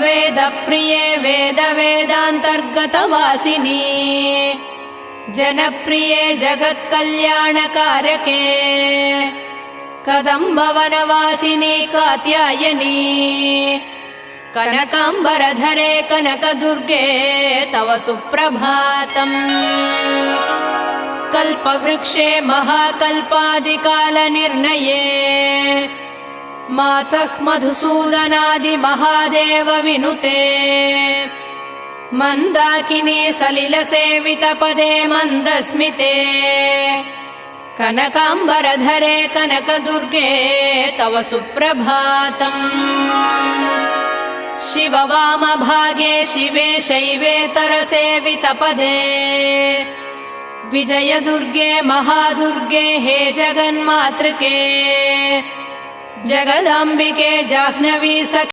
वेदप्रिये वेदान्तर्गतवासिनी जनप्रिये जगत्कल्याणकारके कदम्बवनवासिनी कात्यायनी कनकाम्बरधरे कनकदुर्गे तव सुप्रभातम्। कल्पवृक्षे महाकल्पादिकालनिर्णये मातः मधुसूदनादिमहादेव विनुते मन्दाकिनी सलिलसेवितपदे मन्दस्मिते कनकाम्बरधरे कनकदुर्गे तव सुप्रभातम्। शिववामभागे शिवे शैवेतरसेवितपदे विजयदुर्गे महादुर्गे हे जगन्मातृके जगदाम्बिके जाह्नवी सखी